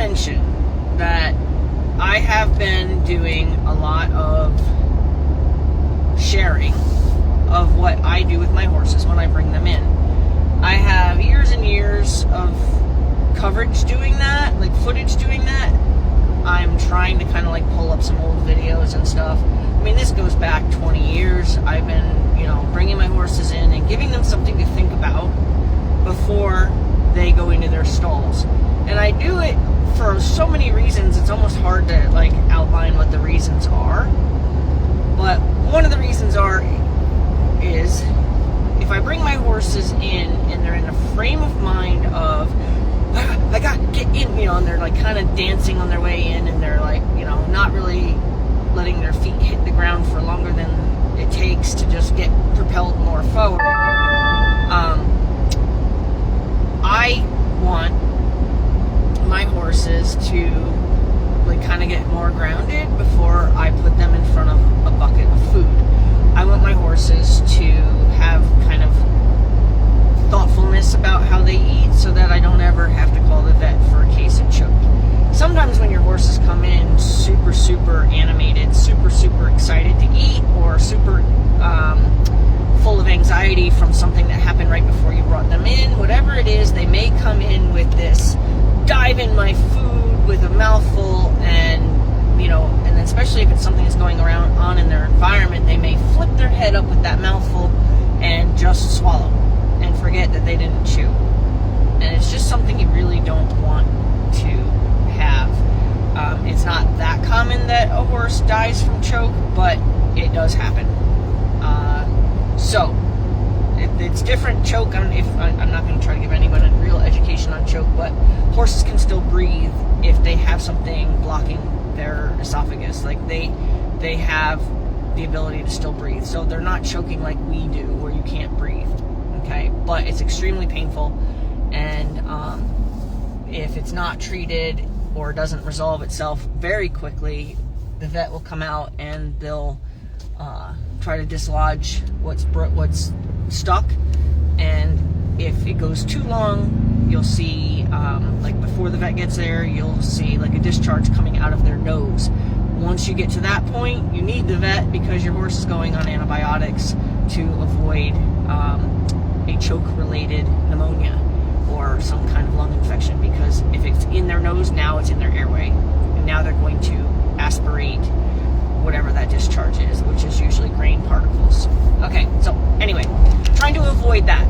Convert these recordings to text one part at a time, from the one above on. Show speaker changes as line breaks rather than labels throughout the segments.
mention that I have been doing a lot of sharing of what I do with my horses when I bring them in. I have years and years of coverage doing that, like footage doing that. I'm trying to kind of like pull up some old videos and stuff. I mean, this goes back 20 years. I've been, bringing my horses in and giving them something to think about before they go into their stalls. And I do it for so many reasons, it's almost hard to like outline what the reasons are. But one of the reasons is if I bring my horses in and they're in a frame of mind of I got to get in, and they're like kind of dancing on their way in, and they're like, not really letting their feet hit the ground for longer than it takes to just get propelled more forward. I want my horses to like kind of get more grounded before I put them in front of a bucket of food. I want my horses to have kind of thoughtfulness about how they eat so that I don't ever have to call the vet for a case of choke. Sometimes when your horses come in super, super animated, super, super excited to eat, or super full of anxiety from something that happened right before you brought them in, whatever it is, they may come in with this dive in my food with a mouthful, and and especially if it's something that's going on in their environment, they may flip their head up with that mouthful and just swallow and forget that they didn't chew. And it's just something you really don't want to have. It's not that common that a horse dies from choke, but it does happen. So it's different. Choke, I'm not going to try to give anyone a real education on choke, but horses can still breathe if they have something blocking their esophagus. Like they have the ability to still breathe, so they're not choking like we do where you can't breathe. Okay, but it's extremely painful, and if it's not treated or doesn't resolve itself very quickly, the vet will come out and they'll try to dislodge what's stuck. And if it goes too long, you'll see like before the vet gets there, you'll see like a discharge coming out of their nose. Once you get to that point, you need the vet because your horse is going on antibiotics to avoid a choke-related pneumonia or some kind of lung infection, because if it's in their nose, now it's in their airway, and now they're going to aspirate whatever that discharge is, which is usually grain particles. Okay, so anyway, trying to avoid that.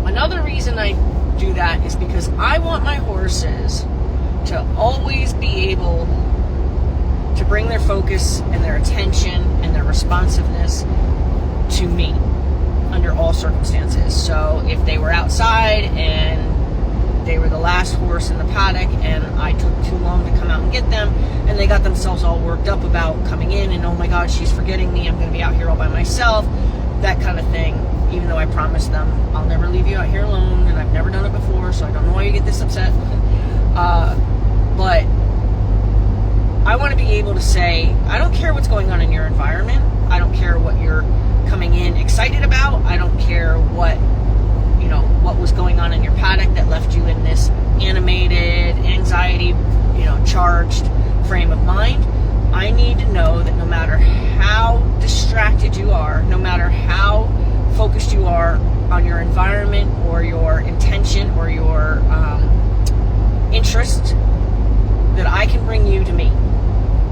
Another reason I do that is because I want my horses to always be able to bring their focus and their attention and their responsiveness to me under all circumstances. So if they were outside and they were the last horse in the paddock and I took too long to come out and get them, and they got themselves all worked up about coming in and, oh my God, she's forgetting me, I'm going to be out here all by myself, that kind of thing, even though I promised them I'll never leave you out here alone, and I've never done it before, so I don't know why you get this upset. But I want to be able to say, I don't care what's going on in your environment, I don't care what you're coming in excited about, I don't care what was going on in your paddock that left you in this animated, anxiety, charged frame of mind. I need to know that no matter how distracted you are, no matter how focused you are on your environment or your intention or your interest, that I can bring you to me.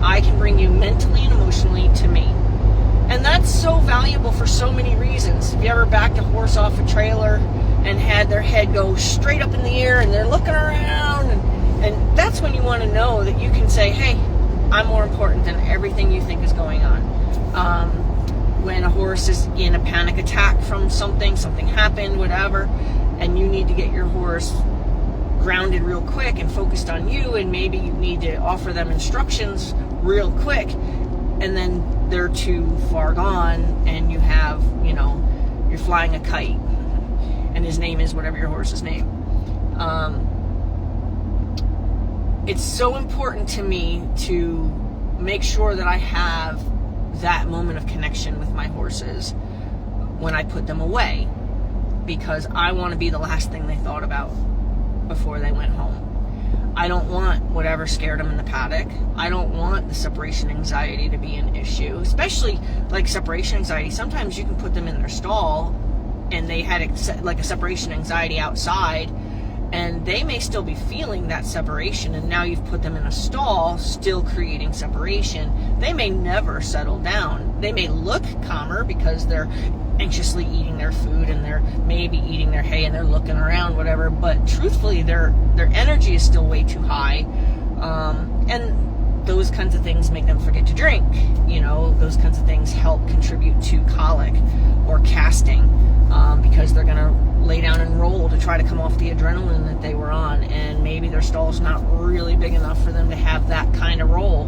I can bring you mentally and emotionally to me. And that's so valuable for so many reasons. Have you ever backed a horse off a trailer and had their head go straight up in the air and they're looking around? And that's when you want to know that you can say, hey, I'm more important than everything you think is going on. When a horse is in a panic attack from something happened, whatever, and you need to get your horse grounded real quick and focused on you, and maybe you need to offer them instructions real quick, and then they're too far gone, and you have, you're flying a kite, and his name is whatever your horse's name. It's so important to me to make sure that I have that moment of connection with my horses when I put them away, because I want to be the last thing they thought about before they went home. I don't want whatever scared them in the paddock. I don't want the separation anxiety to be an issue, especially like separation anxiety. Sometimes you can put them in their stall and they had a separation anxiety outside, and they may still be feeling that separation, and now you've put them in a stall, still creating separation. They may never settle down. They may look calmer because they're anxiously eating their food and they're maybe eating their hay and they're looking around, whatever, but truthfully their energy is still way too high, and those kinds of things make them forget to drink. Those kinds of things help contribute to colic or casting, because they're going to lay down and roll to try to come off the adrenaline that they were on, and maybe their stall's not really big enough for them to have that kind of roll,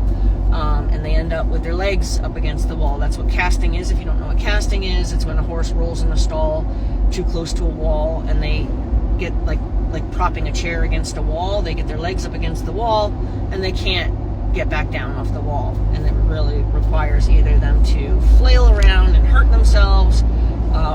and they end up with their legs up against the wall. That's what casting is. If you don't know what casting is, it's when a horse rolls in the stall too close to a wall and they get like propping a chair against a wall. They get their legs up against the wall and they can't get back down off the wall, and it really requires either them to flail around and hurt themselves,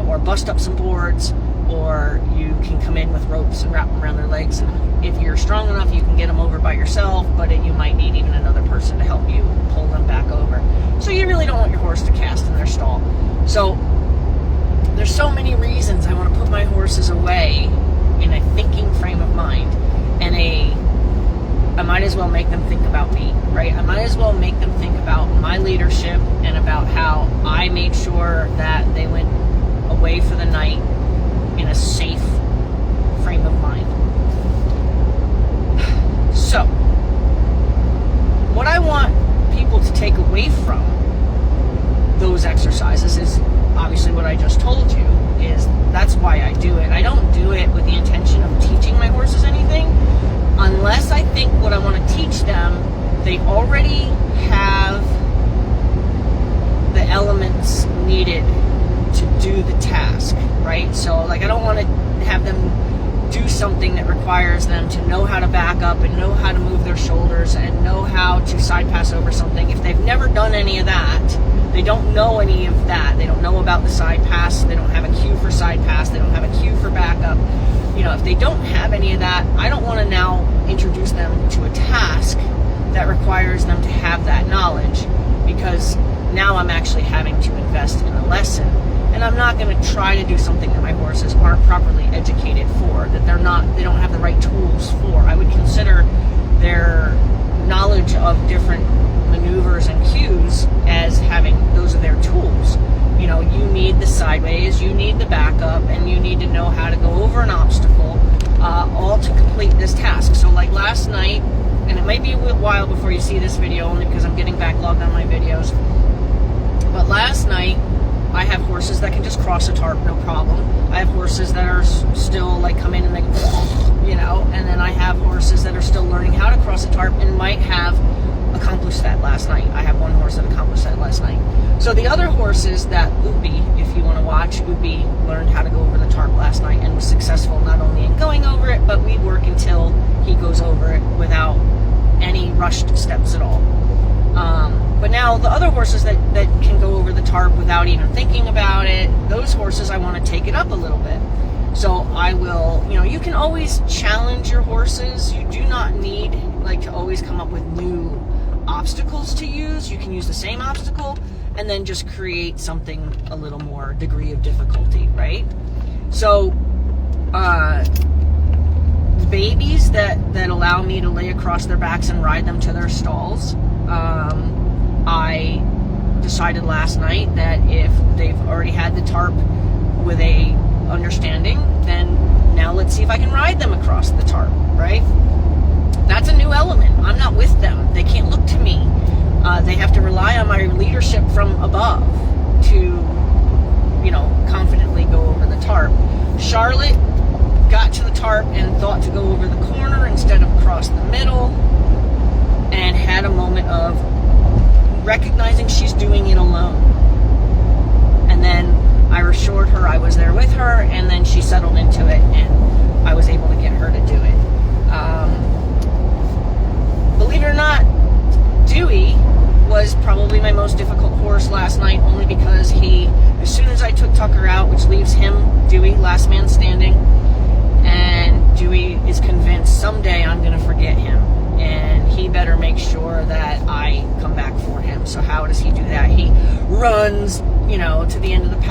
or bust up some boards, or you can come in with ropes and wrap them around their legs, and if you're strong enough you can get them over by yourself, but you might need even another person to help you pull them back over. So you really don't want your horse to cast in their stall. So there's so many reasons I want to put my horses away in a thinking frame of mind, and I might as well make them think about me, right? I might as well make them think about my leadership and about how I made sure that they went away for the night in a safe frame of mind. So, what I want people to take away from those exercises is obviously what I just told you, is that's why I do it. I don't do it with the intention of teaching my horses anything, unless I think what I want to teach them, they already have the elements needed to do the task, right? So I don't want to have them do something that requires them to know how to back up and know how to move their shoulders and know how to side pass over something. If they've never done any of that, they don't know any of that. They don't know about the side pass. They don't have a cue for side pass. They don't have a cue for backup. If they don't have any of that, I don't want to now introduce them to a task that requires them to have that knowledge, because now I'm actually having to invest in a lesson, and I'm not going to try to do something that my horses aren't properly educated for, that they don't have the right tools for. I would consider their knowledge of different maneuvers and cues as having those are their tools. You need the sideways, you need the backup, and you need to know how to go over an obstacle, all to complete this task. So last night, and it might be a while before you see this video, only because I'm getting backlogged on my videos, but last night I have horses that can just cross a tarp, no problem. I have horses that are still come in and they, and then I have horses that are still learning how to cross a tarp and might have accomplished that last night. I have one horse that accomplished that last night. So the other horses that Ubi, if you want to watch, Ubi learned how to go over the tarp last night and was successful not only in going over it, but we work until he goes over it without any rushed steps at all. But now the other horses that can go over the tarp without even thinking about it, those horses I want to take it up a little bit. So I will, you can always challenge your horses. You do not need to always come up with new obstacles to use. You can use the same obstacle and then just create something a little more degree of difficulty, right? So babies that allow me to lay across their backs and ride them to their stalls, I decided last night that if they've already had the tarp with a understanding, then now let's see if I can ride them across the tarp, right? That's a new element. I'm not with them. They can't look to me. They have to rely on my leadership from above to, confidently go over the tarp. Charlotte got to the tarp and thought to go over the corner instead of across the middle, and had a moment of recognizing she's doing it alone. And then I assured her I was there with her, and then she settled into it, and I was able to get her to do it. Believe it or not, Dewey was probably my most difficult horse last night, only because as soon as I took Tucker out, which leaves him, Dewey, last man standing, and Dewey is convinced someday I'm going to forget him.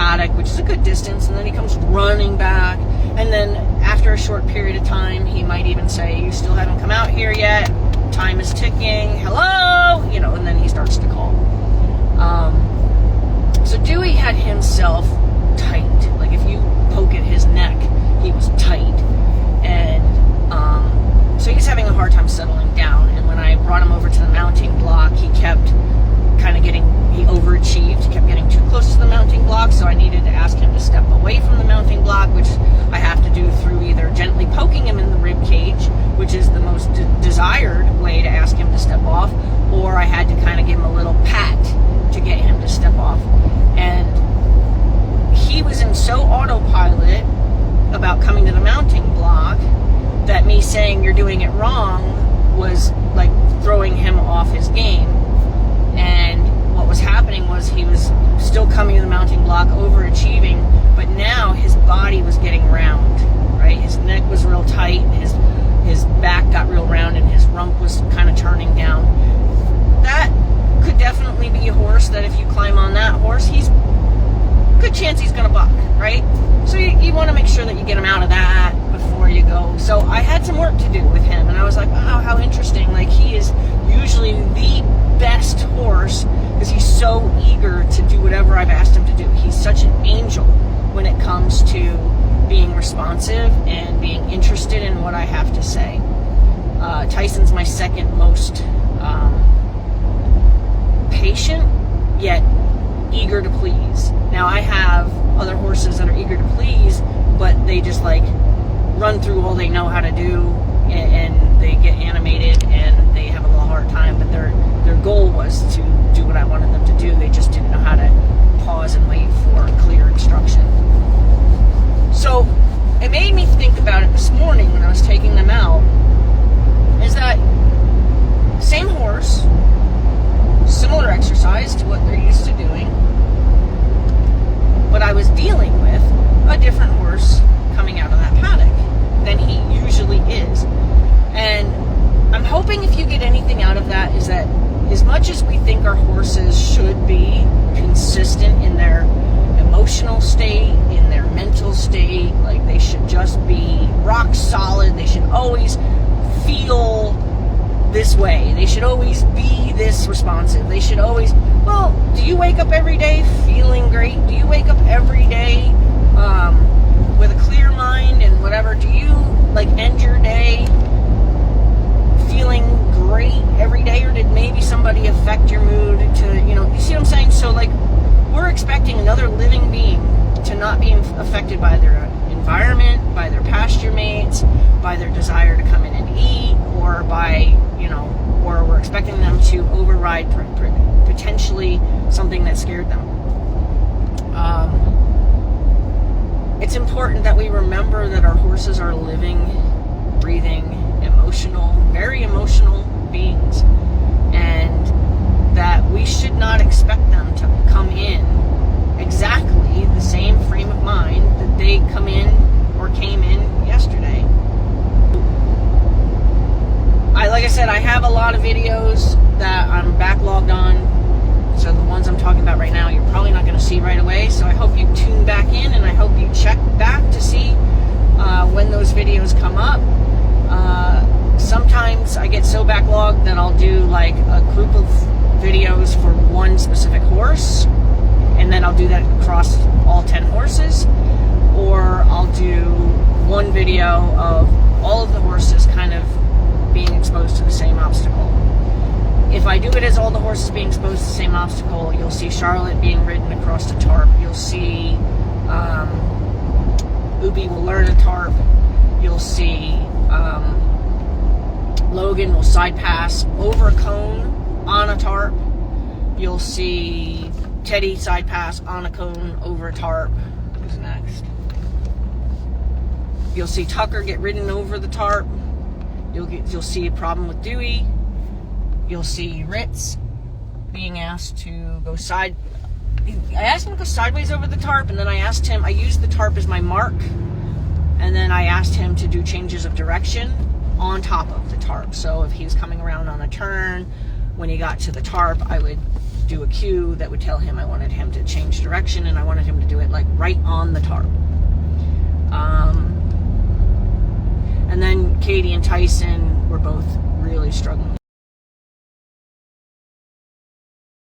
paddock, which is a good distance, and then he comes running back. And then after a short period of time, he might even say, you still haven't come out here yet, time is ticking, hello, and then he starts to call. So Dewey had himself tight. Like if you poke at his neck, he was tight. And so he's having a hard time settling down. And when I brought him over to the mounting block, he kept he overachieved. He kept getting too close to the mounting block, so I needed to ask him to step away from the mounting block, which I have to do through either gently poking him in the rib cage, which is the most desired way to ask him to step off, or I had to kind of give him a little pat to get him to step off. And he was in so autopilot about coming to the mounting block that me saying you're doing it wrong was like throwing him off his game. And what was happening was he was still coming to the mounting block, overachieving, but now his body was getting round, right? His neck was real tight, his back got real round, and his rump was kind of turning down. That could definitely be a horse that if you climb on that horse, good chance he's going to buck, right? So you want to make sure that you get him out of that before you go. So I had some work to do with him, and I was like, wow, how interesting. Like, he is usually the best horse because he's so eager to do whatever I've asked him to do. He's such an angel when it comes to being responsive and being interested in what I have to say. Tyson's my second most patient, yet eager to please. Now, I have other horses that are eager to please, but they just like run through all they know how to do, and they get animated and they have a little hard time, but their goal was to do what I wanted them to do. They just didn't know how to pause and wait for clear instruction. So it made me think about it this morning when I was taking them out, is that same horse, similar exercise to what they're used to doing, but I was dealing with a different horse coming out of that paddock than he usually is. And I'm hoping if you get anything out of that is that as much as we think our horses should be consistent in their emotional state, in their mental state, like they should just be rock solid, they should always feel this way, they should always be this responsive, they should always, well, do you wake up every day feeling great? Do you wake up every day with a clear mind and whatever? Do you like end your day feeling great every day, or did maybe somebody affect your mood to, you see what I'm saying? So like, we're expecting another living being to not be affected by their environment, by their pasture mates, by their desire to come in and eat, or by, or we're expecting them to override potentially something that scared them. It's important that we remember that our horses are living, breathing, very emotional beings, and that we should not expect them to come in exactly the same frame of mind that they come in or came in yesterday. Like I said, I have a lot of videos that I'm backlogged on, so the ones I'm talking about right now you're probably not going to see right away, so I hope you tune back in and I hope you check back to see when those videos come up. Sometimes I get so backlogged that I'll do like a group of videos for one specific horse, and then I'll do that across all 10 horses, or I'll do one video of all of the horses kind of being exposed to the same obstacle. If I do it as all the horses being exposed to the same obstacle, you'll see Charlotte being ridden across the tarp, you'll see Ubi will learn a tarp, you'll see Logan will side pass over a cone on a tarp, you'll see Teddy side pass on a cone over a tarp. Who's next? You'll see Tucker get ridden over the tarp. You'll see a problem with Dewey. You'll see Ritz being asked to go I asked him to go sideways over the tarp, and then I used the tarp as my mark, and then I asked him to do changes of direction on top of the tarp. So if he was coming around on a turn, when he got to the tarp, I would do a cue that would tell him I wanted him to change direction, and I wanted him to do it like right on the tarp. And then Katie and Tyson were both really struggling